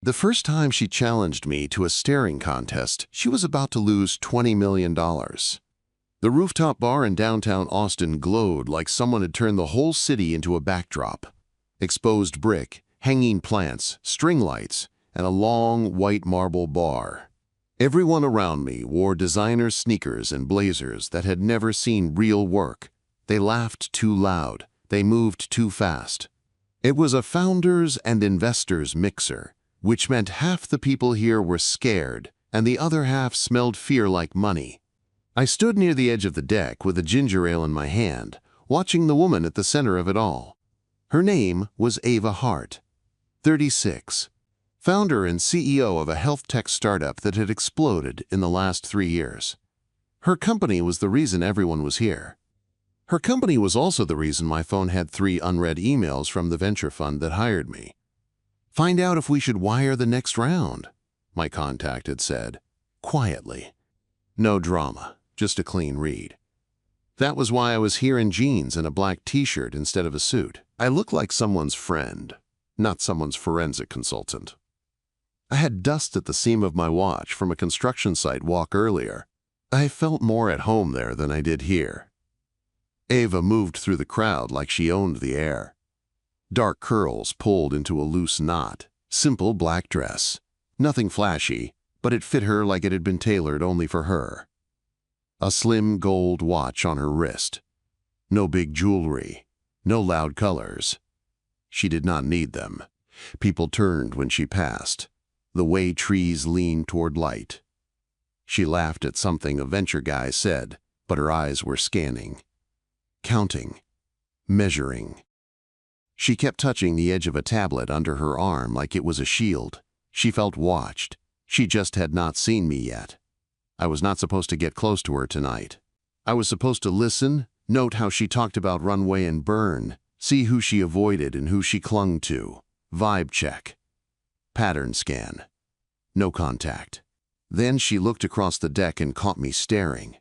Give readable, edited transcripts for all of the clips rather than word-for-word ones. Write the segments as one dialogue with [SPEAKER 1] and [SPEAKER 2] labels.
[SPEAKER 1] The first time she challenged me to a staring contest, she was about to lose $20 million. The rooftop bar in downtown Austin glowed like someone had turned the whole city into a backdrop. Exposed brick, hanging plants, string lights, and a long white marble bar. Everyone around me wore designer sneakers and blazers that had never seen real work. They laughed too loud. They moved too fast. It was a founders and investors mixer, which meant half the people here were scared and the other half smelled fear like money. I stood near the edge of the deck with a ginger ale in my hand, watching the woman at the center of it all. Her name was Ava Hart, 36, founder and CEO of a health tech startup that had exploded in the last 3 years. Her company was the reason everyone was here. Her company was also the reason my phone had 3 unread emails from the venture fund that hired me. "Find out if we should wire the next round," my contact had said, quietly. No drama, just a clean read. That was why I was here in jeans and a black t-shirt instead of a suit. I looked like someone's friend, not someone's forensic consultant. I had dust at the seam of my watch from a construction site walk earlier. I felt more at home there than I did here. Ava moved through the crowd like she owned the air. Dark curls pulled into a loose knot, simple black dress. Nothing flashy, but it fit her like it had been tailored only for her. A slim gold watch on her wrist. No big jewelry, no loud colors. She did not need them. People turned when she passed, the way trees leaned toward light. She laughed at something a venture guy said, but her eyes were scanning. Counting, measuring. She kept touching the edge of a tablet under her arm like it was a shield. She felt watched. She just had not seen me yet. I was not supposed to get close to her tonight. I was supposed to listen, note how she talked about runway and burn, see who she avoided and who she clung to. Vibe check. Pattern scan. No contact. Then she looked across the deck and caught me staring.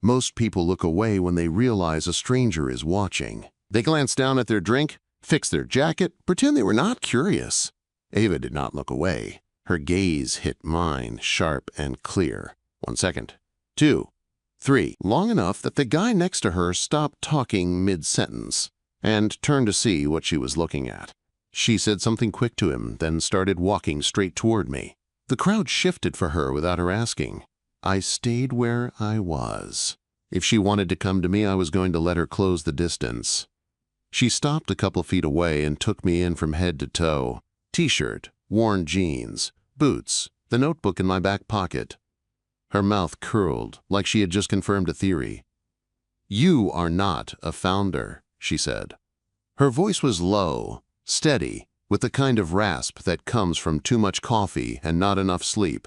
[SPEAKER 1] Most people look away when they realize a stranger is watching. They glance down at their drink, fix their jacket, pretend they were not curious. Ava did not look away. Her gaze hit mine, sharp and clear. 1 second. 2, 3. Long enough that the guy next to her stopped talking mid-sentence and turned to see what she was looking at. She said something quick to him, then started walking straight toward me. The crowd shifted for her without her asking. I stayed where I was. If she wanted to come to me, I was going to let her close the distance. She stopped a couple feet away and took me in from head to toe. T-shirt, worn jeans, boots, the notebook in my back pocket. Her mouth curled like she had just confirmed a theory. "You are not a founder," she said. Her voice was low, steady, with the kind of rasp that comes from too much coffee and not enough sleep.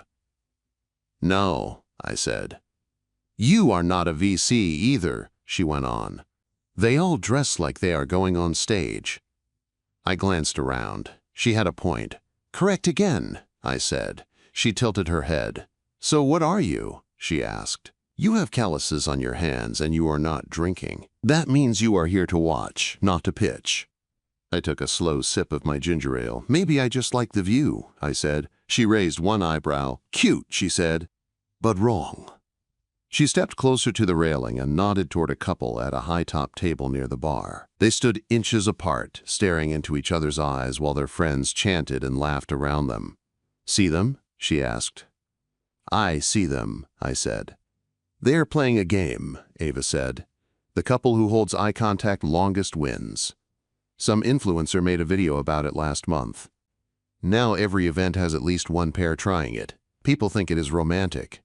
[SPEAKER 1] "No," I said. "You are not a VC either," she went on. "They all dress like they are going on stage." I glanced around. She had a point. "Correct again," I said. She tilted her head. "So what are you?" she asked. "You have calluses on your hands and you are not drinking. That means you are here to watch, not to pitch." I took a slow sip of my ginger ale. "Maybe I just like the view," I said. She raised one eyebrow. "Cute," she said, "but wrong." She stepped closer to the railing and nodded toward a couple at a high-top table near the bar. They stood inches apart, staring into each other's eyes while their friends chanted and laughed around them. "See them?" she asked. "I see them," I said. "They are playing a game," Ava said. "The couple who holds eye contact longest wins. Some influencer made a video about it last month. Now every event has at least one pair trying it. People think it is romantic."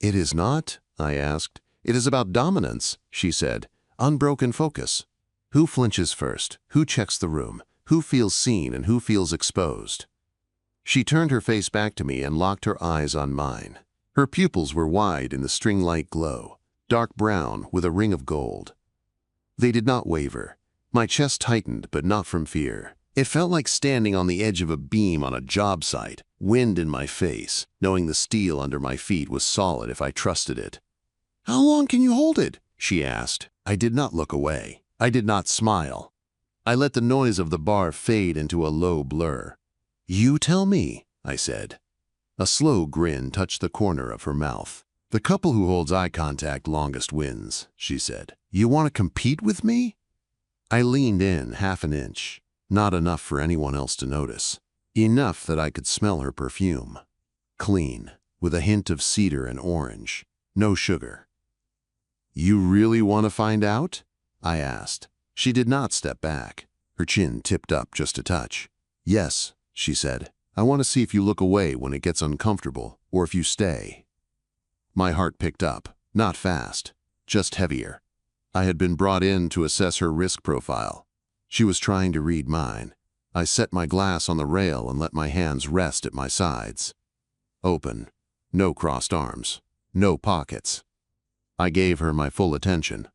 [SPEAKER 1] "It is not?" I asked. "It is about dominance," she said. "Unbroken focus. Who flinches first? Who checks the room? Who feels seen and who feels exposed?" She turned her face back to me and locked her eyes on mine. Her pupils were wide in the string-like glow, dark brown with a ring of gold. They did not waver. My chest tightened, but not from fear. It felt like standing on the edge of a beam on a job site, wind in my face, knowing the steel under my feet was solid if I trusted it. "How long can you hold it?" she asked. I did not look away. I did not smile. I let the noise of the bar fade into a low blur. You tell me, I said. A slow grin touched the corner of her mouth. The couple who holds eye contact longest wins, she said. You want to compete with me? I leaned in half an inch, not enough for anyone else to notice. Enough that I could smell her perfume. Clean, with a hint of cedar and orange. No sugar. You really want to find out? I asked. She did not step back. Her chin tipped up just a touch. Yes, she said. I want to see if you look away when it gets uncomfortable, or if you stay. My heart picked up, not fast, just heavier. I had been brought in to assess her risk profile. She was trying to read mine. I set my glass on the rail and let my hands rest at my sides. Open, no crossed arms, no pockets. I gave her my full attention.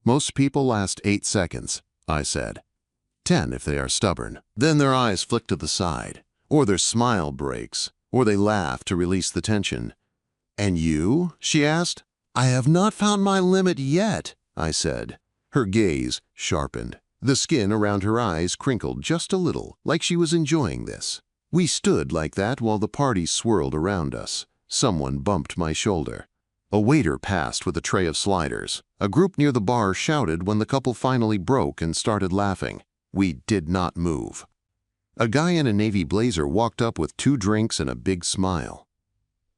[SPEAKER 1] Most people last 8 seconds, I said. 10 if they are stubborn. Then their eyes flick to the side, or their smile breaks, or they laugh to release the tension. And you? She asked. I have not found my limit yet, I said. Her gaze sharpened. The skin around her eyes crinkled just a little, like she was enjoying this. We stood like that while the party swirled around us. Someone bumped my shoulder. A waiter passed with a tray of sliders. A group near the bar shouted when the couple finally broke and started laughing. We did not move. A guy in a navy blazer walked up with 2 drinks and a big smile.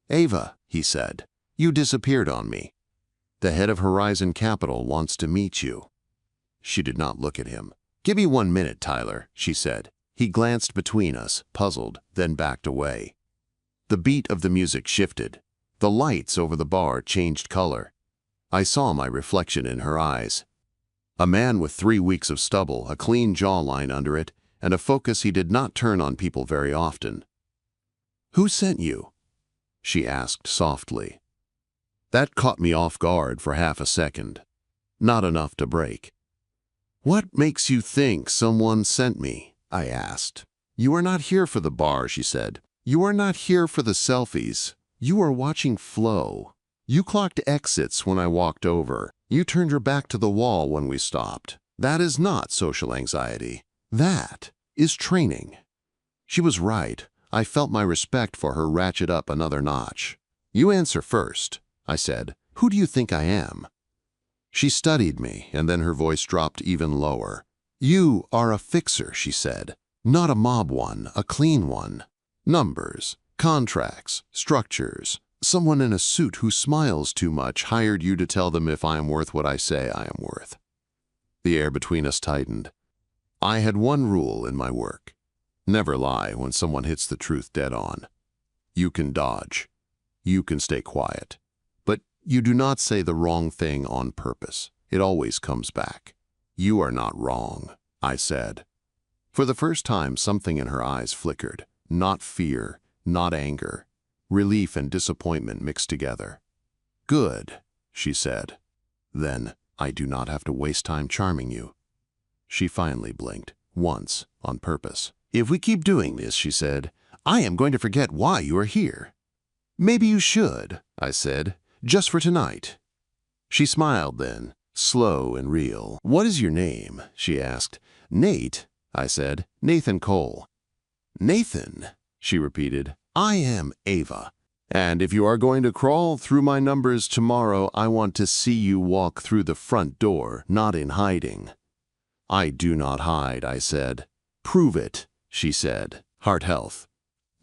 [SPEAKER 1] Ava, he said, you disappeared on me. The head of Horizon Capital wants to meet you. She did not look at him. Give me 1 minute, Tyler, she said. He glanced between us, puzzled, then backed away. The beat of the music shifted. The lights over the bar changed color. I saw my reflection in her eyes. A man with 3 weeks of stubble, a clean jawline under it, and a focus he did not turn on people very often. Who sent you? She asked softly. That caught me off guard for half a second. Not enough to break. What makes you think someone sent me? I asked. You are not here for the bar, she said. You are not here for the selfies. You are watching Flo. You clocked exits when I walked over. You turned your back to the wall when we stopped. That is not social anxiety. That is training. She was right. I felt my respect for her ratchet up another notch. You answer first, I said. Who do you think I am? She studied me, and then her voice dropped even lower. You are a fixer, she said. Not a mob one, a clean one. Numbers, contracts, structures. Someone in a suit who smiles too much hired you to tell them if I am worth what I say I am worth. The air between us tightened. I had one rule in my work. Never lie when someone hits the truth dead on. You can dodge. You can stay quiet. But you do not say the wrong thing on purpose. It always comes back. You are not wrong, I said. For the first time, something in her eyes flickered. Not fear, not anger. Relief and disappointment mixed together. Good, she said. Then I do not have to waste time charming you. She finally blinked, once, on purpose. If we keep doing this, she said, I am going to forget why you are here. Maybe you should, I said, just for tonight. She smiled then, slow and real. What is your name? She asked. Nate, I said. Nathan Cole. Nathan, she repeated. I am Ava. And if you are going to crawl through my numbers tomorrow, I want to see you walk through the front door, not in hiding. I do not hide, I said. Prove it, she said. Heart Health.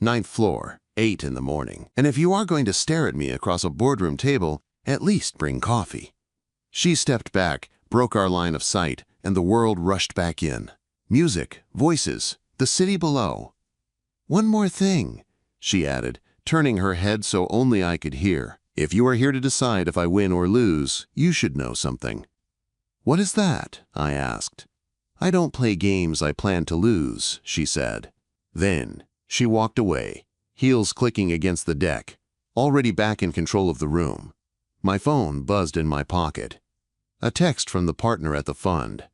[SPEAKER 1] 9th floor, 8 in the morning. And if you are going to stare at me across a boardroom table, at least bring coffee. She stepped back, broke our line of sight, and the world rushed back in. Music, voices, the city below. One more thing, she added, turning her head so only I could hear. If you are here to decide if I win or lose, you should know something. What is that? I asked. I don't play games I plan to lose, she said. Then she walked away, heels clicking against the deck, already back in control of the room. My phone buzzed in my pocket. A text from the partner at the fund.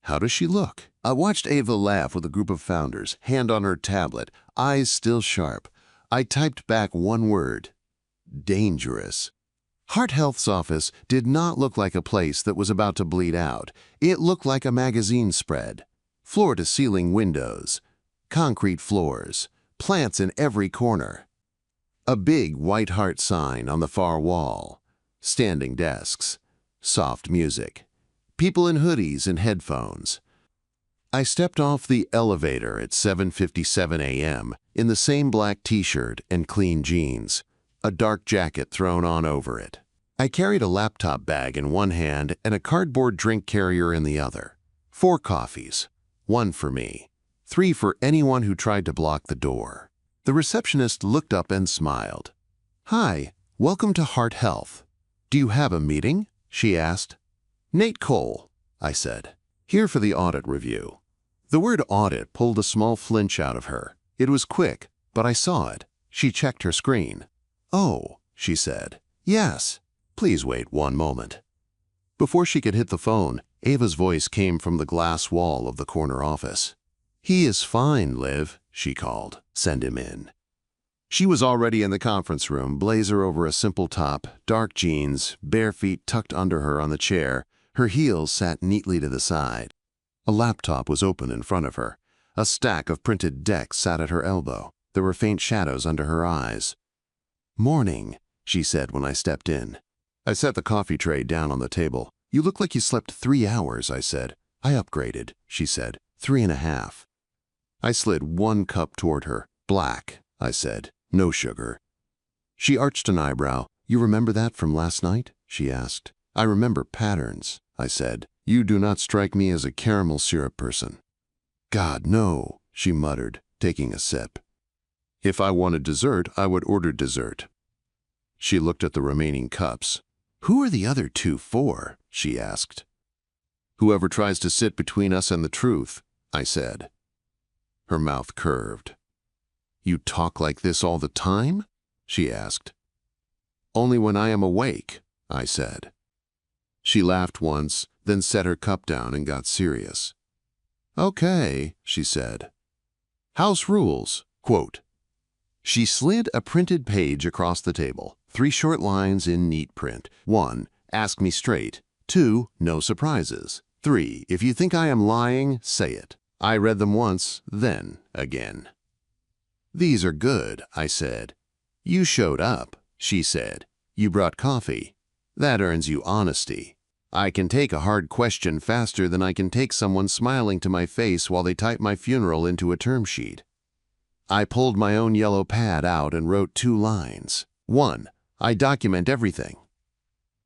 [SPEAKER 1] How does she look? I watched Ava laugh with a group of founders, hand on her tablet, eyes still sharp. I typed back one word. Dangerous. Heart Health's office did not look like a place that was about to bleed out. It looked like a magazine spread. Floor-to-ceiling windows. concrete floors, plants in every corner. A big white heart sign on the far wall, standing desks, soft music, people in hoodies and headphones. I stepped off the elevator at 7:57 a.m. in the same black t-shirt and clean jeans, a dark jacket thrown on over it. I carried a laptop bag in one hand and a cardboard drink carrier in the other. 4 coffees, 1 for me, 3 for anyone who tried to block the door. The receptionist looked up and smiled. "Hi, welcome to Heart Health. Do you have a meeting?" she asked. "Nate Cole," I said. "Here for the audit review." The word audit pulled a small flinch out of her. It was quick, but I saw it. She checked her screen. "Oh," she said. "Yes. Please wait 1 moment." Before she could hit the phone, Ava's voice came from the glass wall of the corner office. "He is fine, Liv," she called. "Send him in." She was already in the conference room, blazer over a simple top, dark jeans, bare feet tucked under her on the chair. Her heels sat neatly to the side. A laptop was open in front of her. A stack of printed decks sat at her elbow. There were faint shadows under her eyes. "Morning," she said when I stepped in. I set the coffee tray down on the table. "You look like you slept 3 hours," I said. "I upgraded," she said. 3.5. I slid 1 cup toward her. "Black," I said. "No sugar." She arched an eyebrow. "You remember that from last night?" she asked. "I remember patterns," I said. "You do not strike me as a caramel syrup person." "God, no," she muttered, taking a sip. "If I wanted dessert, I would order dessert." She looked at the remaining cups. "Who are the other 2 for?" she asked. "Whoever tries to sit between us and the truth," I said. Her mouth curved. "You talk like this all the time?" she asked. "Only when I am awake," I said. She laughed once, then set her cup down and got serious. "Okay," she said. "House rules, quote." She slid a printed page across the table, 3 short lines in neat print. 1, ask me straight. 2, no surprises. 3, if you think I am lying, say it. I read them once, then again. "These are good," I said. "You showed up," she said. "You brought coffee. That earns you honesty. I can take a hard question faster than I can take someone smiling to my face while they type my funeral into a term sheet." I pulled my own yellow pad out and wrote 2 lines. 1, I document everything.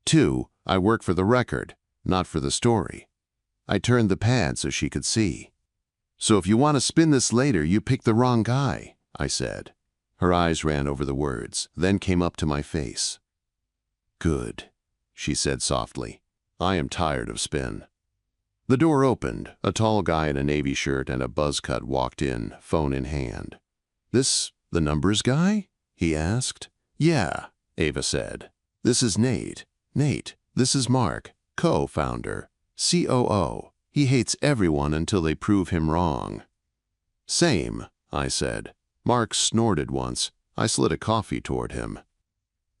[SPEAKER 1] 2, I work for the record, not for the story. I turned the pad so she could see. "So if you want to spin this later, you picked the wrong guy," I said. Her eyes ran over the words, then came up to my face. "Good," she said softly. "I am tired of spin." The door opened. A tall guy in a navy shirt and a buzz cut walked in, phone in hand. "This the numbers guy?" he asked. "Yeah," Ava said. "This is Nate. Nate, this is Mark, co-founder, COO. He hates everyone until they prove him wrong." "Same," I said. Mark snorted once. I slid a coffee toward him.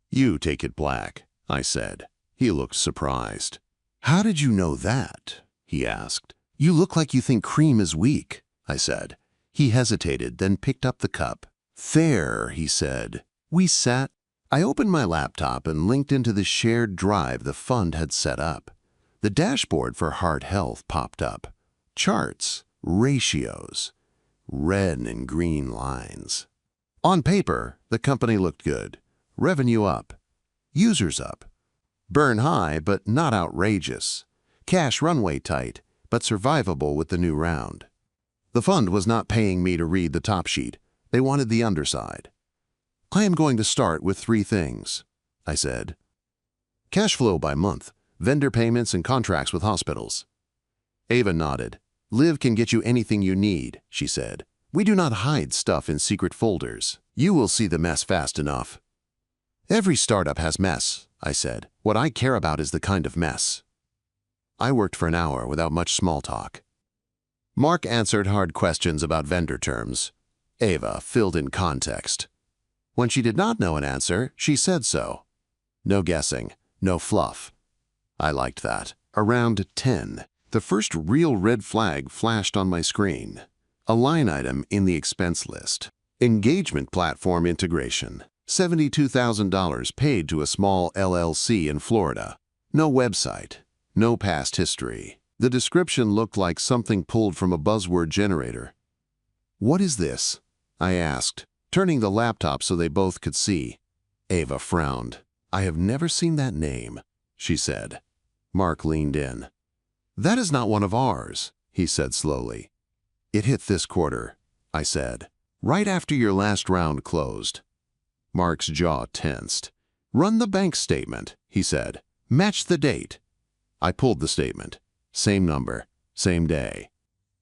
[SPEAKER 1] "You take it black," I said. He looked surprised. "How did you know that?" he asked. "You look like you think cream is weak," I said. He hesitated, then picked up the cup. "Fair," he said. We sat. I opened my laptop and linked into the shared drive the fund had set up. The dashboard for Heart Health popped up. Charts, ratios, red and green lines. On paper, the company looked good. Revenue up. Users up. Burn high, but not outrageous. Cash runway tight, but survivable with the new round. The fund was not paying me to read the top sheet. They wanted the underside. "I am going to start with 3 things," I said. "Cash flow by month, vendor payments and contracts with hospitals." Ava nodded. "Liv can get you anything you need," she said. "We do not hide stuff in secret folders. You will see the mess fast enough." "Every startup has mess," I said. "What I care about is the kind of mess." I worked for an hour without much small talk. Mark answered hard questions about vendor terms. Ava filled in context. When she did not know an answer, she said so. No guessing, no fluff. I liked that. Around 10, the first real red flag flashed on my screen. A line item in the expense list. Engagement platform integration. $72,000 paid to a small LLC in Florida. No website. No past history. The description looked like something pulled from a buzzword generator. "What is this?" I asked, turning the laptop so they both could see. Ava frowned. "I have never seen that name," she said. Mark leaned in. "That is not one of ours," he said slowly. "It hit this quarter," I said, "right after your last round closed." Mark's jaw tensed. "Run the bank statement," he said. "Match the date." I pulled the statement. Same number, same day.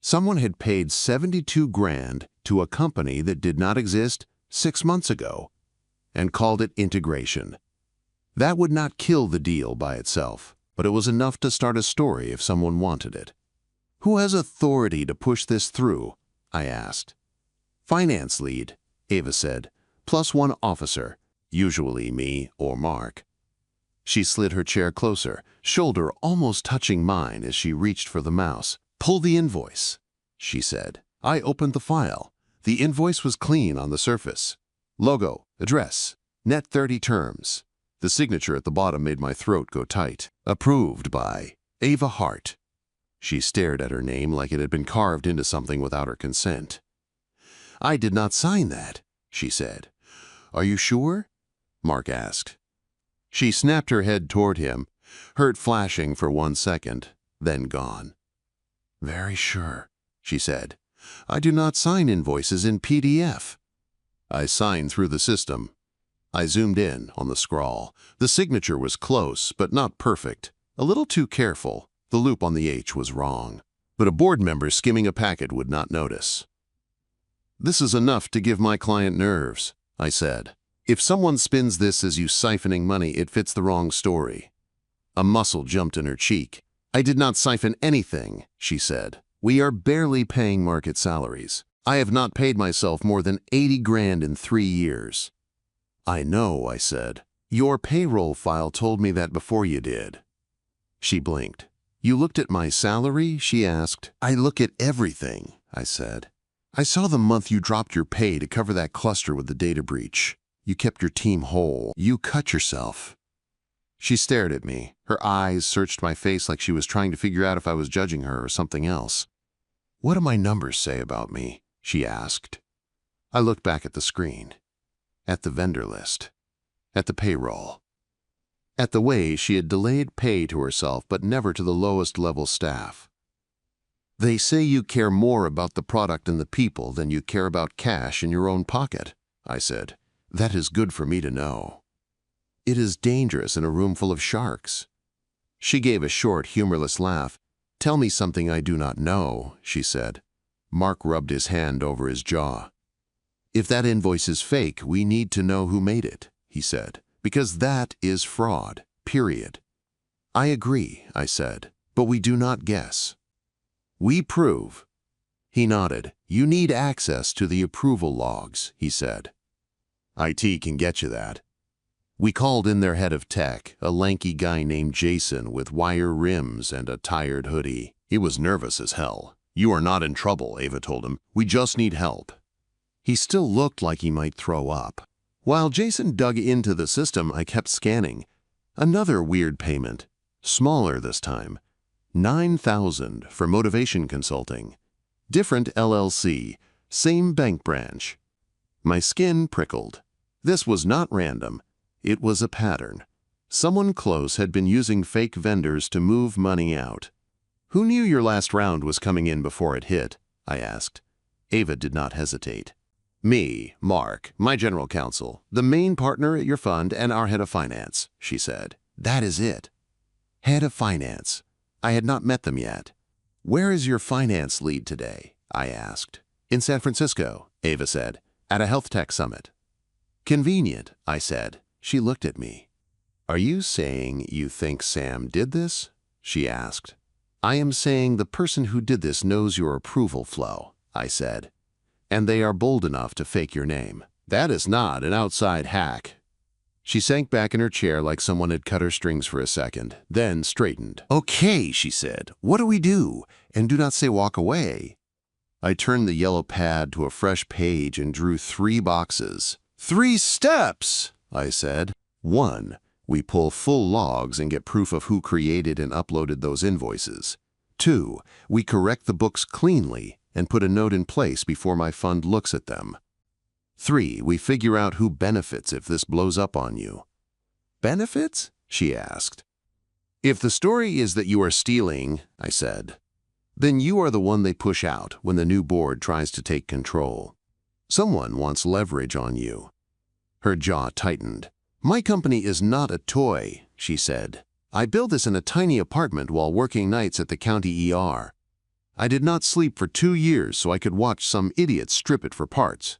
[SPEAKER 1] Someone had paid 72 grand to a company that did not exist 6 months ago and called it integration. That would not kill the deal by itself, but it was enough to start a story if someone wanted it. "Who has authority to push this through?" I asked. "Finance lead," Ava said, "+1 officer, usually me or Mark." She slid her chair closer, shoulder almost touching mine as she reached for the mouse. "Pull the invoice," she said. I opened the file. The invoice was clean on the surface. Logo, address, net 30 terms. The signature at the bottom made my throat go tight. Approved by Ava Hart. She stared at her name like it had been carved into something without her consent. "I did not sign that," she said. "Are you sure?" Mark asked. She snapped her head toward him, her flashing for 1 second, then gone. "Very sure," she said. "I do not sign invoices in PDF." I signed through the system. I zoomed in on the scrawl. The signature was close, but not perfect. A little too careful. The loop on the H was wrong. But a board member skimming a packet would not notice. "This is enough to give my client nerves," I said. "If someone spins this as you siphoning money, it fits the wrong story." A muscle jumped in her cheek. "I did not siphon anything," she said. "We are barely paying market salaries. I have not paid myself more than 80 grand in 3 years. "I know," I said. "Your payroll file told me that before you did." She blinked. "You looked at my salary?" she asked. "I look at everything," I said. "I saw the month you dropped your pay to cover that cluster with the data breach. You kept your team whole. You cut yourself." She stared at me. Her eyes searched my face like she was trying to figure out if I was judging her or something else. "What do my numbers say about me?" she asked. I looked back at the screen. At the vendor list. At the payroll. At the way she had delayed pay to herself but never to the lowest level staff. "They say you care more about the product and the people than you care about cash in your own pocket," I said. "That is good for me to know." "It is dangerous in a room full of sharks." She gave a short, humorless laugh. "Tell me something I do not know," she said. Mark rubbed his hand over his jaw. "If that invoice is fake, we need to know who made it," he said, "because that is fraud, period." "I agree," I said, "but we do not guess. We prove." He nodded. "You need access to the approval logs," he said. "IT can get you that." We called in their head of tech, a lanky guy named Jason with wire rims and a tired hoodie. He was nervous as hell. "You are not in trouble," Ava told him. "We just need help." He still looked like he might throw up. While Jason dug into the system, I kept scanning. Another weird payment. Smaller this time. $9,000 for motivation consulting. Different LLC. Same bank branch. My skin prickled. This was not random. It was a pattern. Someone close had been using fake vendors to move money out. "Who knew your last round was coming in before it hit?" I asked. Ava did not hesitate. "Me, Mark, my general counsel, the main partner at your fund, and our head of finance," she said. "That is it." Head of finance. I had not met them yet. "Where is your finance lead today?" I asked. "In San Francisco," Ava said, "at a health tech summit." "Convenient," I said. She looked at me. "Are you saying you think Sam did this?" she asked. "I am saying the person who did this knows your approval flow," I said. "And they are bold enough to fake your name. That is not an outside hack." She sank back in her chair like someone had cut her strings for a second, then straightened. "Okay," she said. "What do we do? And do not say walk away." I turned the yellow pad to a fresh page and drew 3 boxes. 3 steps, I said. 1. We pull full logs and get proof of who created and uploaded those invoices. 2. We correct the books cleanly and put a note in place before my fund looks at them. 3. We figure out who benefits if this blows up on you. Benefits? She asked. If the story is that you are stealing, I said, then you are the one they push out when the new board tries to take control. Someone wants leverage on you. Her jaw tightened. My company is not a toy, she said. I built this in a tiny apartment while working nights at the county ER. I did not sleep for 2 years so I could watch some idiot strip it for parts.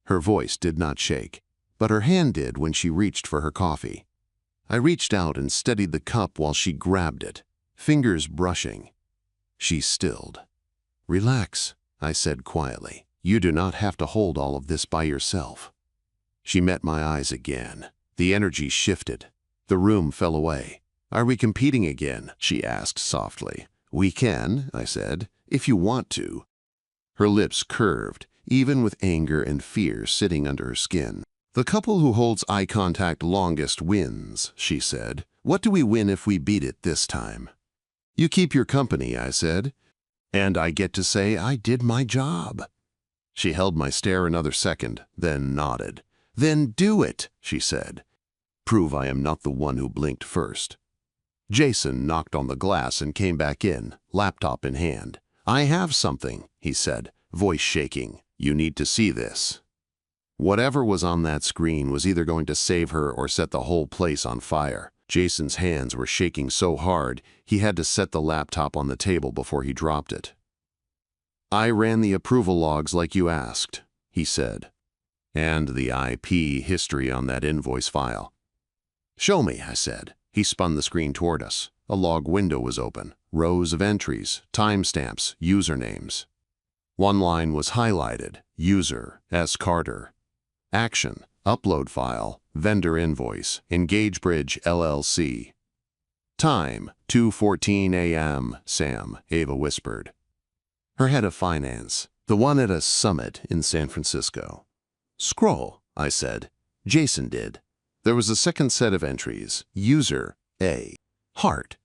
[SPEAKER 1] Her voice did not shake, but her hand did when she reached for her coffee. I reached out and steadied the cup while she grabbed it, fingers brushing. She stilled. Relax, I said quietly. You do not have to hold all of this by yourself. She met my eyes again. The energy shifted. The room fell away. Are we competing again? She asked softly. We can, I said, if you want to. Her lips curved, even with anger and fear sitting under her skin. The couple who holds eye contact longest wins, she said. What do we win if we beat it this time? You keep your company, I said, and I get to say I did my job. She held my stare another second, then nodded. Then do it, she said. Prove I am not the one who blinked first. Jason knocked on the glass and came back in, laptop in hand. I have something, he said, voice shaking. You need to see this. Whatever was on that screen was either going to save her or set the whole place on fire. Jason's hands were shaking so hard, he had to set the laptop on the table before he dropped it. I ran the approval logs like you asked, he said, and the IP history on that invoice file. Show me, I said. He spun the screen toward us. A log window was open, rows of entries, timestamps, usernames. One line was highlighted, user, S. Carter. Action, upload file, vendor invoice, EngageBridge LLC. Time, 2:14 a.m., Sam, Ava whispered. Her head of finance, the one at a summit in San Francisco. Scroll, I said. Jason did. There was a second set of entries, user, A. Heart.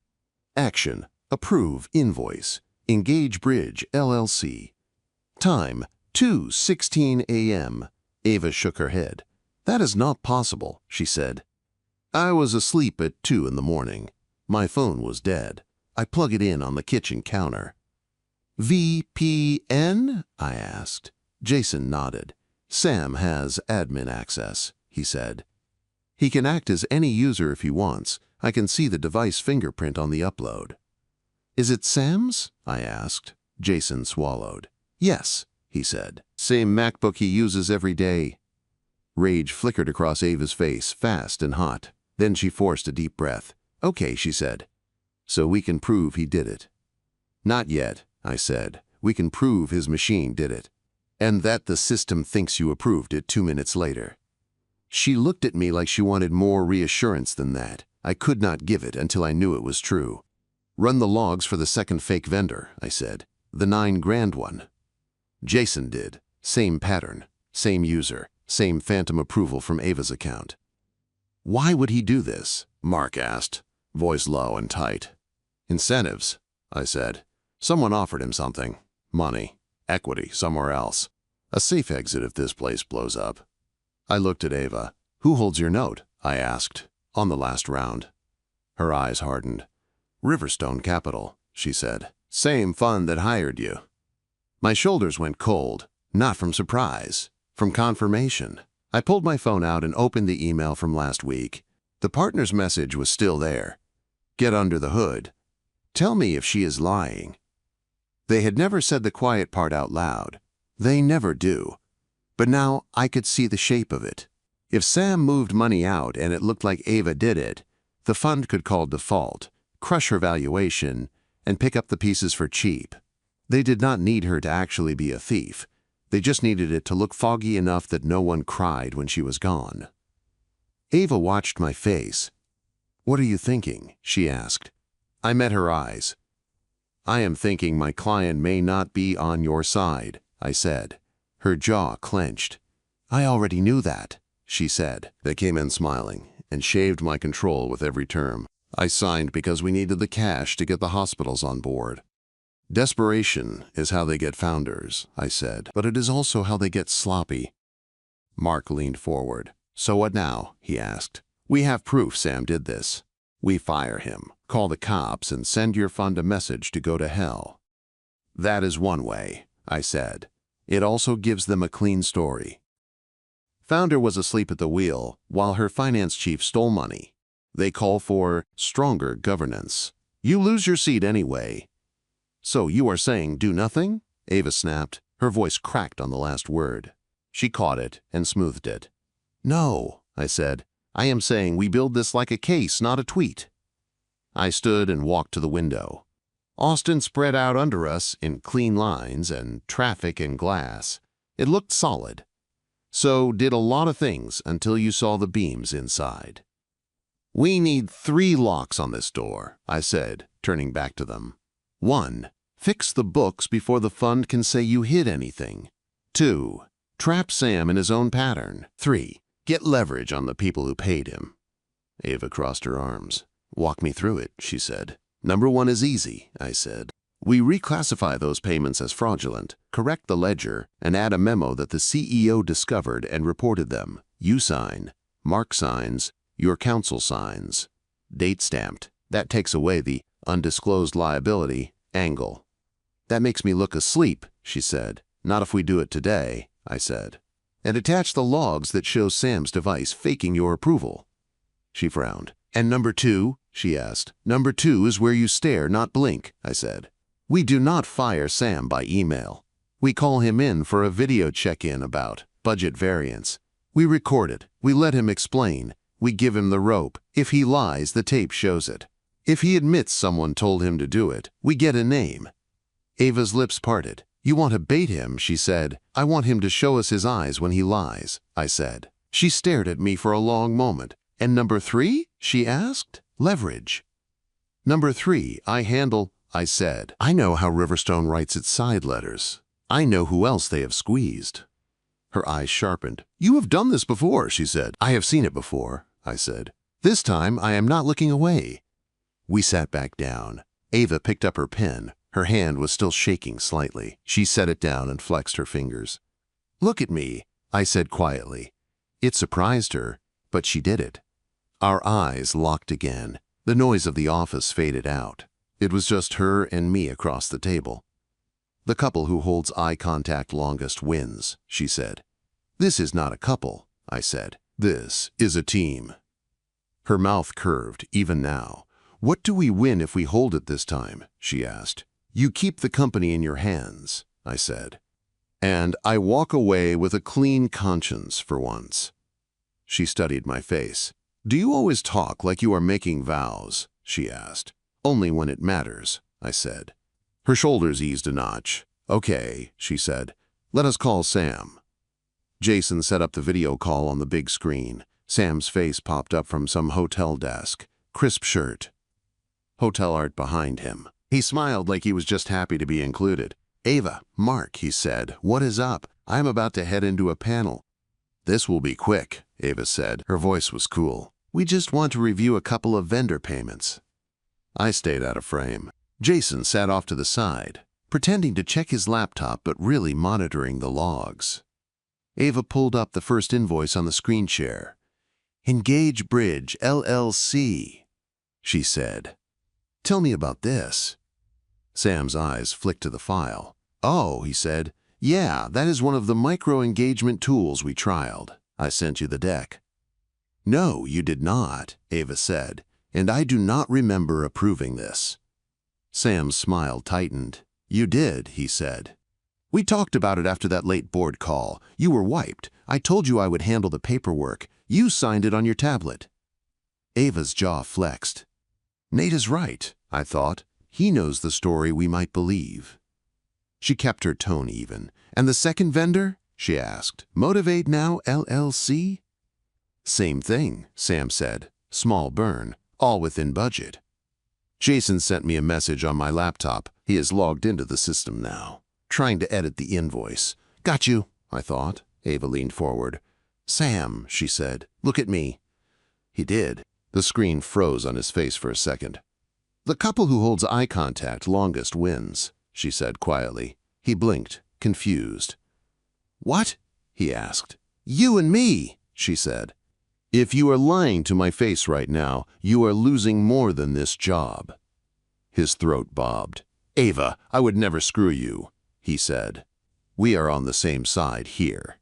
[SPEAKER 1] Action, approve invoice, EngageBridge LLC. Time, 2:16 a.m. Ava shook her head. That is not possible, she said. I was asleep at 2 in the morning. My phone was dead. I plug it in on the kitchen counter. VPN? I asked. Jason nodded. Sam has admin access, he said. He can act as any user if he wants. I can see the device fingerprint on the upload. Is it Sam's? I asked. Jason swallowed. Yes, he said. Same MacBook he uses every day. Rage flickered across Ava's face, fast and hot. Then she forced a deep breath. Okay, she said. So we can prove he did it. Not yet, I said. We can prove his machine did it. And that the system thinks you approved it 2 minutes later. She looked at me like she wanted more reassurance than that. I could not give it until I knew it was true. Run the logs for the second fake vendor, I said. The $9,000 one. Jason did. Same pattern, same user, same phantom approval from Ava's account. Why would he do this? Mark asked, voice low and tight. Incentives, I said. Someone offered him something. Money, equity, somewhere else. A safe exit if this place blows up. I looked at Ava. Who holds your note? I asked, on the last round. Her eyes hardened. Riverstone Capital, she said. Same fund that hired you. My shoulders went cold, not from surprise, from confirmation. I pulled my phone out and opened the email from last week. The partner's message was still there. Get under the hood. Tell me if she is lying. They had never said the quiet part out loud. They never do. But now I could see the shape of it. If Sam moved money out and it looked like Ava did it, the fund could call default, crush her valuation, and pick up the pieces for cheap. They did not need her to actually be a thief. They just needed it to look foggy enough that no one cried when she was gone. Ava watched my face. What are you thinking? She asked. I met her eyes. I am thinking my client may not be on your side, I said. Her jaw clenched. I already knew that, she said. They came in smiling and shaved my control with every term. I signed because we needed the cash to get the hospitals on board. Desperation is how they get founders, I said, but it is also how they get sloppy. Mark leaned forward. So what now? He asked. We have proof Sam did this. We fire him, call the cops, and send your fund a message to go to hell. That is one way, I said. It also gives them a clean story. Founder was asleep at the wheel while her finance chief stole money. They call for stronger governance. You lose your seat anyway. So you are saying do nothing? Ava snapped. Her voice cracked on the last word. She caught it and smoothed it. No, I said. I am saying we build this like a case, not a tweet. I stood and walked to the window. Austin spread out under us in clean lines and traffic and glass. It looked solid. So did a lot of things until you saw the beams inside. We need 3 locks on this door, I said, turning back to them. 1. Fix the books before the fund can say you hid anything. 2. Trap Sam in his own pattern. 3. Get leverage on the people who paid him. Ava crossed her arms. Walk me through it, she said. Number 1 is easy, I said. We reclassify those payments as fraudulent, correct the ledger, and add a memo that the CEO discovered and reported them. You sign. Mark signs. Your counsel signs. Date stamped. That takes away the undisclosed liability angle. That makes me look asleep, she said. Not if we do it today, I said. And attach the logs that show Sam's device faking your approval. She frowned. And number 2, she asked. Number 2 is where you stare, not blink, I said. We do not fire Sam by email. We call him in for a video check-in about budget variance. We record it. We let him explain. We give him the rope. If he lies, the tape shows it. If he admits someone told him to do it, we get a name. Ava's lips parted. You want to bait him, she said. I want him to show us his eyes when he lies, I said. She stared at me for a long moment. And number 3? She asked. Leverage. Number 3, I handle, I said. I know how Riverstone writes its side letters. I know who else they have squeezed. Her eyes sharpened. You have done this before, she said. I have seen it before, I said. This time I am not looking away. We sat back down. Ava picked up her pen. Her hand was still shaking slightly. She set it down and flexed her fingers. Look at me, I said quietly. It surprised her, but she did it. Our eyes locked again. The noise of the office faded out. It was just her and me across the table. The couple who holds eye contact longest wins, she said. This is not a couple, I said. This is a team. Her mouth curved, even now. What do we win if we hold it this time? She asked. You keep the company in your hands, I said. And I walk away with a clean conscience for once. She studied my face. Do you always talk like you are making vows? She asked. Only when it matters, I said. Her shoulders eased a notch. Okay, she said. Let us call Sam. Jason set up the video call on the big screen. Sam's face popped up from some hotel desk. Crisp shirt. Hotel art behind him. He smiled like he was just happy to be included. Ava, Mark, he said, what is up? I am about to head into a panel. This will be quick, Ava said. Her voice was cool. We just want to review a couple of vendor payments. I stayed out of frame. Jason sat off to the side, pretending to check his laptop but really monitoring the logs. Ava pulled up the first invoice on the screen share. Engage Bridge, LLC, she said. Tell me about this. Sam's eyes flicked to the file. Oh, he said. Yeah, that is one of the micro-engagement tools we trialed. I sent you the deck. No, you did not, Ava said, and I do not remember approving this. Sam's smile tightened. You did, he said. We talked about it after that late board call. You were wiped. I told you I would handle the paperwork. You signed it on your tablet. Ava's jaw flexed. Nate is right, I thought. He knows the story we might believe. She kept her tone even. And the second vendor? She asked. Motivate Now, LLC? Same thing, Sam said. Small burn, all within budget. Jason sent me a message on my laptop. He is logged into the system now, trying to edit the invoice. Got you, I thought. Ava leaned forward. Sam, she said, look at me. He did. The screen froze on his face for a second. The couple who holds eye contact longest wins, she said quietly. He blinked, confused. What? He asked. You and me, she said. If you are lying to my face right now, you are losing more than this job. His throat bobbed. Ava, I would never screw you, he said. We are on the same side here.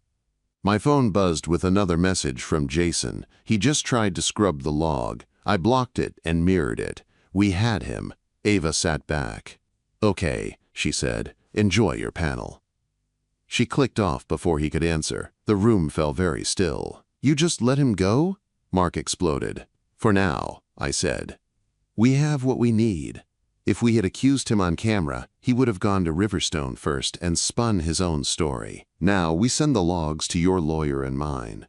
[SPEAKER 1] My phone buzzed with another message from Jason. He just tried to scrub the log. I blocked it and mirrored it. We had him. Ava sat back. Okay, she said. Enjoy your panel. She clicked off before he could answer. The room fell very still. You just let him go? Mark exploded. For now, I said. We have what we need. If we had accused him on camera, he would have gone to Riverstone first and spun his own story. Now we send the logs to your lawyer and mine.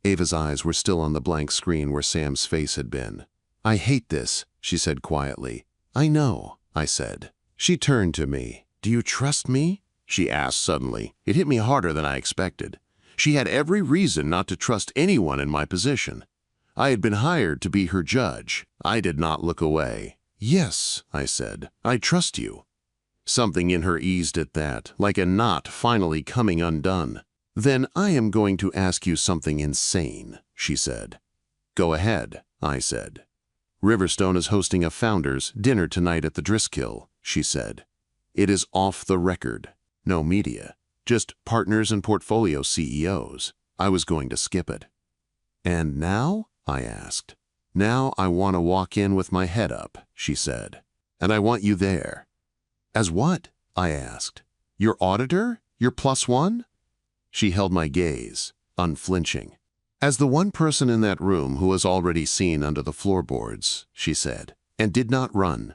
[SPEAKER 1] Ava's eyes were still on the blank screen where Sam's face had been. I hate this, she said quietly. I know, I said. She turned to me. Do you trust me? She asked suddenly. It hit me harder than I expected. She had every reason not to trust anyone in my position. I had been hired to be her judge. I did not look away. Yes, I said, I trust you. Something in her eased at that, like a knot finally coming undone. Then I am going to ask you something insane, she said. Go ahead, I said. Riverstone is hosting a founders' dinner tonight at the Driscoll, she said. It is off the record. No media. Just partners and portfolio CEOs. I was going to skip it. And now? I asked. Now I want to walk in with my head up, she said. And I want you there. As what? I asked. Your auditor? Your plus one? She held my gaze, unflinching. As the one person in that room who was already seen under the floorboards, she said, and did not run.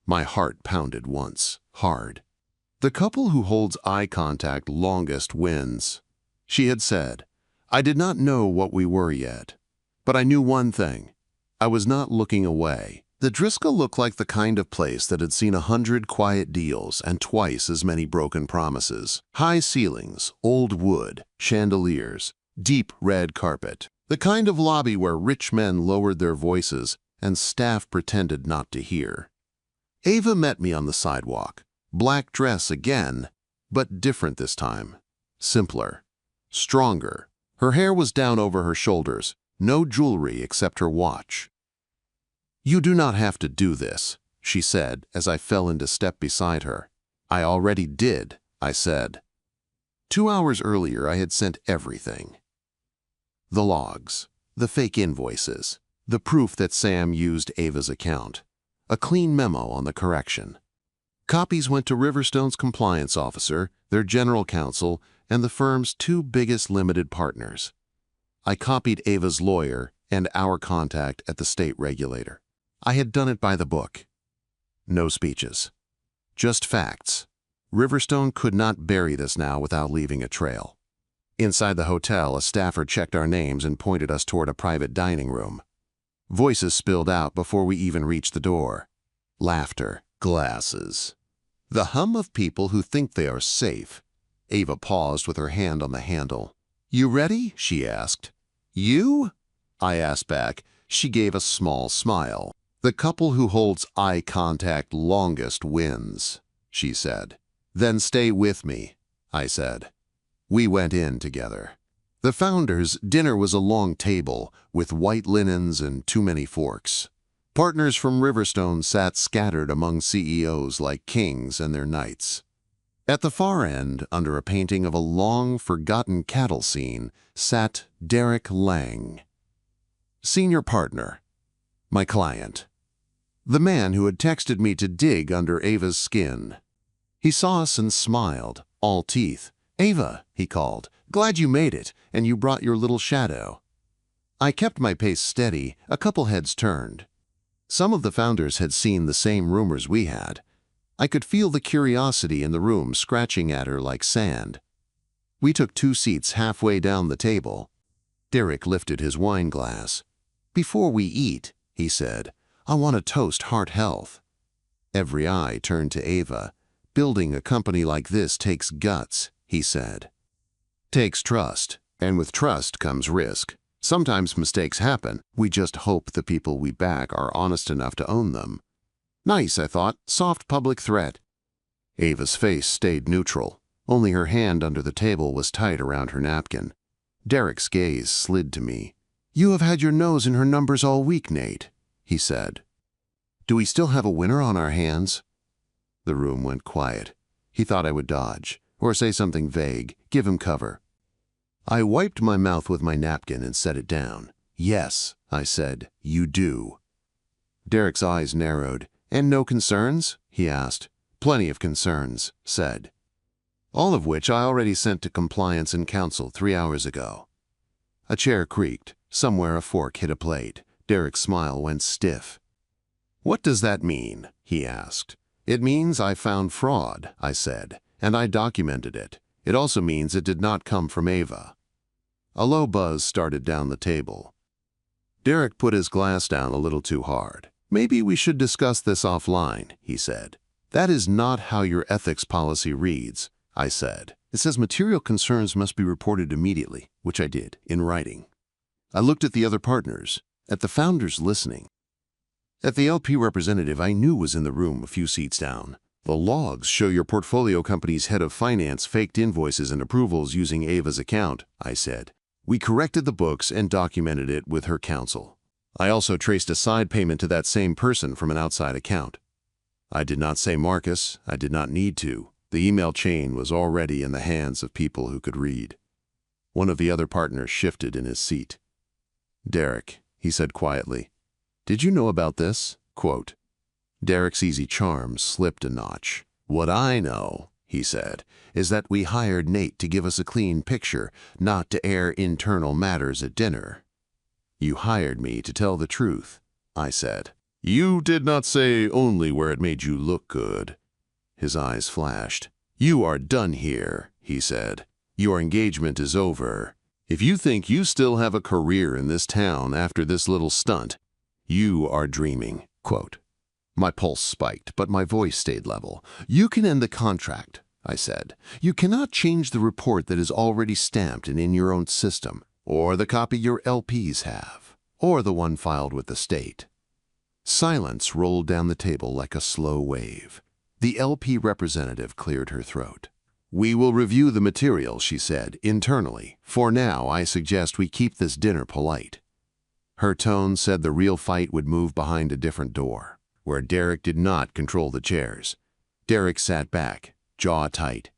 [SPEAKER 1] My heart pounded once, hard. The couple who holds eye contact longest wins, she had said. I did not know what we were yet, but I knew one thing. I was not looking away. The Driscoll looked like the kind of place that had seen 100 quiet deals and twice as many broken promises. High ceilings, old wood, chandeliers, deep red carpet. The kind of lobby where rich men lowered their voices and staff pretended not to hear. Ava met me on the sidewalk. Black dress again, but different this time. Simpler. Stronger. Her hair was down over her shoulders. No jewelry except her watch. You do not have to do this, she said as I fell into step beside her. I already did, I said. 2 hours earlier I had sent everything. The logs, the fake invoices, the proof that Sam used Ava's account, a clean memo on the correction. Copies went to Riverstone's compliance officer, their general counsel, and the firm's 2 biggest limited partners. I copied Ava's lawyer and our contact at the state regulator. I had done it by the book. No speeches. Just facts. Riverstone could not bury this now without leaving a trail. Inside the hotel, a staffer checked our names and pointed us toward a private dining room. Voices spilled out before we even reached the door. Laughter. Glasses. The hum of people who think they are safe. Ava paused with her hand on the handle. You ready? She asked. You? I asked back. She gave a small smile. The couple who holds eye contact longest wins, she said. Then stay with me, I said. We went in together. The founders' dinner was a long table with white linens and too many forks. Partners from Riverstone sat scattered among CEOs like kings and their knights. At the far end, under a painting of a long-forgotten cattle scene, sat Derek Lang, senior partner, my client, the man who had texted me to dig under Ava's skin. He saw us and smiled, all teeth. Ava, he called, glad you made it, and you brought your little shadow. I kept my pace steady, a couple heads turned. Some of the founders had seen the same rumors we had. I could feel the curiosity in the room scratching at her like sand. We took 2 seats halfway down the table. Derek lifted his wine glass. Before we eat, he said, I want to toast heart health. Every eye turned to Ava. "Building a company like this takes guts," he said. "Takes trust, and with trust comes risk. Sometimes mistakes happen. We just hope the people we back are honest enough to own them." Nice, I thought. Soft public threat. Ava's face stayed neutral. Only her hand under the table was tight around her napkin. Derek's gaze slid to me. "You have had your nose in her numbers all week, Nate," he said. "Do we still have a winner on our hands?" The room went quiet. He thought I would dodge, or say something vague, give him cover. I wiped my mouth with my napkin and set it down. "Yes," I said, "you do." Derek's eyes narrowed. "And no concerns?" he asked. "Plenty of concerns," said. "All of which I already sent to compliance and council 3 hours ago." A chair creaked. Somewhere a fork hit a plate. Derek's smile went stiff. "What does that mean?" he asked. "It means I found fraud," I said, "and I documented it. It also means it did not come from Ava." A low buzz started down the table. Derek put his glass down a little too hard. "Maybe we should discuss this offline," he said. "That is not how your ethics policy reads," I said. "It says material concerns must be reported immediately," which I did, in writing. I looked at the other partners, at the founders listening. At the LP representative I knew was in the room a few seats down. "The logs show your portfolio company's head of finance faked invoices and approvals using Ava's account," I said. "We corrected the books and documented it with her counsel. I also traced a side payment to that same person from an outside account." I did not say Marcus. I did not need to. The email chain was already in the hands of people who could read. One of the other partners shifted in his seat. "Derek," he said quietly, "did you know about this?" Quote. Derek's easy charm slipped a notch. "What I know," he said, "is that we hired Nate to give us a clean picture, not to air internal matters at dinner." "You hired me to tell the truth," I said. "You did not say only where it made you look good." His eyes flashed. "You are done here," he said. "Your engagement is over. If you think you still have a career in this town after this little stunt, you are dreaming." Quote. My pulse spiked, but my voice stayed level. "You can end the contract," I said. "You cannot change the report that is already stamped and in your own system, or the copy your LPs have, or the one filed with the state." Silence rolled down the table like a slow wave. The LP representative cleared her throat. "We will review the material," she said, "internally. For now, I suggest we keep this dinner polite." Her tone said the real fight would move behind a different door, where Derek did not control the chairs. Derek sat back, jaw tight.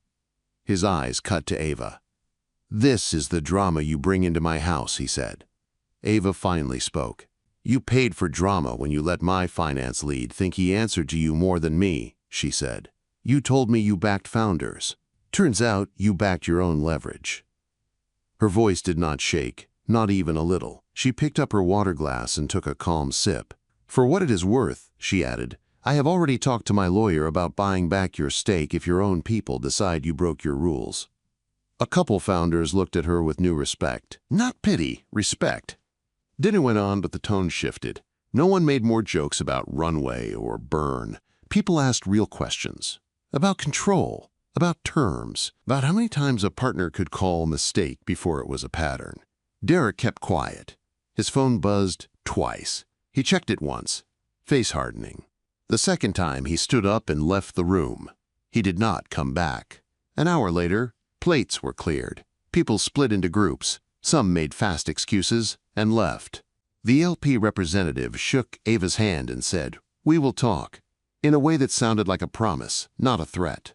[SPEAKER 1] His eyes cut to Ava. "This is the drama you bring into my house," he said. Ava finally spoke. "You paid for drama when you let my finance lead think he answered to you more than me," she said. "You told me you backed founders. Turns out you backed your own leverage." Her voice did not shake, not even a little. She picked up her water glass and took a calm sip. "For what it is worth," she added, "I have already talked to my lawyer about buying back your stake if your own people decide you broke your rules." A couple founders looked at her with new respect. Not pity, respect. Dinner went on, but the tone shifted. No one made more jokes about runway or burn. People asked real questions. About control, about terms, about how many times a partner could call a mistake before it was a pattern. Derek kept quiet. His phone buzzed twice. He checked it once, face hardening. The second time, he stood up and left the room. He did not come back. An hour later, plates were cleared. People split into groups. Some made fast excuses and left. The LP representative shook Ava's hand and said, "We will talk," in a way that sounded like a promise, not a threat.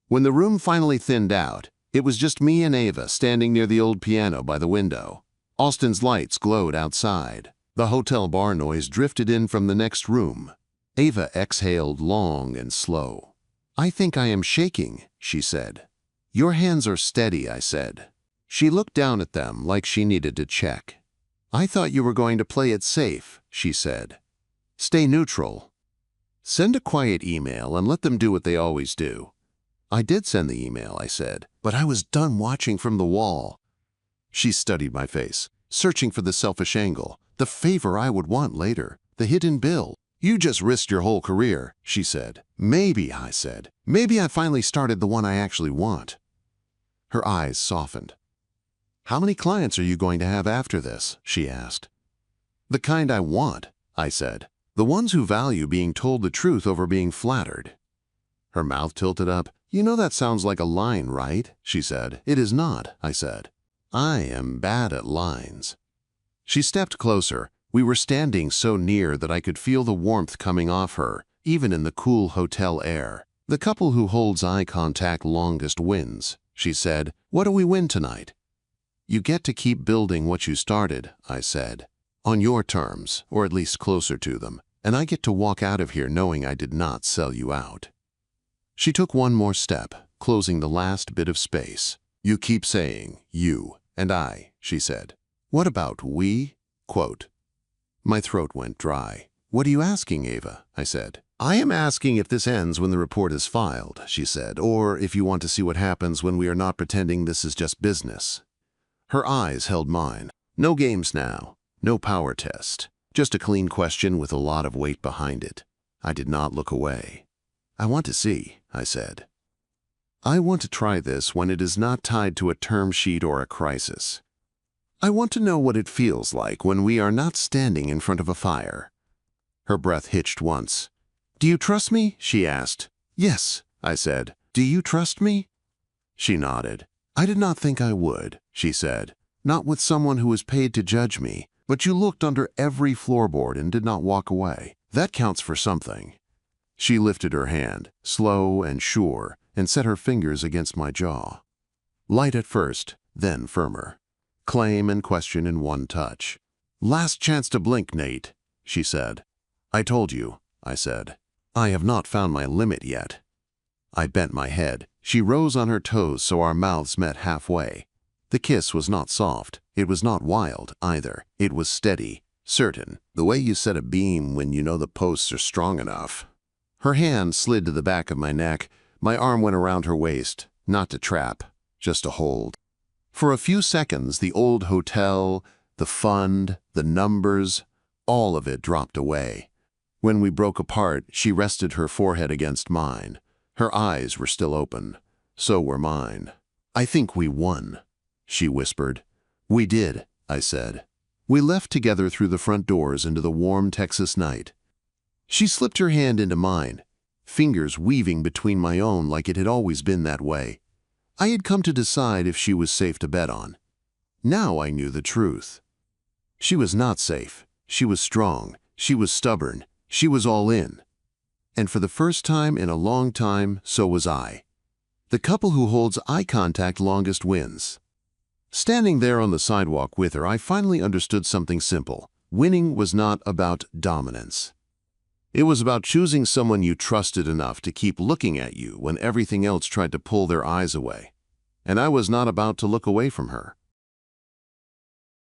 [SPEAKER 1] When the room finally thinned out, it was just me and Ava standing near the old piano by the window. Austin's lights glowed outside. The hotel bar noise drifted in from the next room. Ava exhaled long and slow. "I think I am shaking," she said. "Your hands are steady," I said. She looked down at them like she needed to check. "I thought you were going to play it safe," she said. "Stay neutral. Send a quiet email and let them do what they always do." "I did send the email," I said, "but I was done watching from the wall." She studied my face, searching for the selfish angle, the favor I would want later, the hidden bill. You just risked your whole career, she said. Maybe, I said. Maybe I finally started the one I actually want. Her eyes softened. How many clients are you going to have after this? She asked. The kind I want, I said. The ones who value being told the truth over being flattered. Her mouth tilted up. You know that sounds like a line, right? She said. It is not, I said. I am bad at lines. She stepped closer. We were standing so near that I could feel the warmth coming off her, even in the cool hotel air. The couple who holds eye contact longest wins, she said. What do we win tonight? You get to keep building what you started, I said. On your terms, or at least closer to them, and I get to walk out of here knowing I did not sell you out. She took one more step, closing the last bit of space. You keep saying, you and I, she said. What about we? Quote. My throat went dry. What are you asking, Ava? I said. I am asking if this ends when the report is filed, she said, or if you want to see what happens when we are not pretending this is just business. Her eyes held mine. No games now. No power test. Just a clean question with a lot of weight behind it. I did not look away. I want to see, I said. I want to try this when it is not tied to a term sheet or a crisis. I want to know what it feels like when we are not standing in front of a fire. Her breath hitched once. Do you trust me? She asked. Yes, I said. Do you trust me? She nodded. I did not think I would, she said. Not with someone who was paid to judge me, but you looked under every floorboard and did not walk away. That counts for something. She lifted her hand, slow and sure, and set her fingers against my jaw. Light at first, then firmer. Claim and question in one touch. Last chance to blink, Nate, she said. I told you, I said. I have not found my limit yet. I bent my head. She rose on her toes so our mouths met halfway. The kiss was not soft. It was not wild, either. It was steady, certain, the way you set a beam when you know the posts are strong enough. Her hand slid to the back of my neck. My arm went around her waist, not to trap, just to hold. For a few seconds, the old hotel, the fund, the numbers, all of it dropped away. When we broke apart, she rested her forehead against mine. Her eyes were still open. So were mine. I think we won, she whispered. We did, I said. We left together through the front doors into the warm Texas night. She slipped her hand into mine, fingers weaving between my own like it had always been that way. I had come to decide if she was safe to bet on. Now I knew the truth. She was not safe. She was strong. She was stubborn. She was all in. And for the first time in a long time, so was I. The couple who holds eye contact longest wins. Standing there on the sidewalk with her, I finally understood something simple. Winning was not about dominance. It was about choosing someone you trusted enough to keep looking at you when everything else tried to pull their eyes away. And I was not about to look away from her.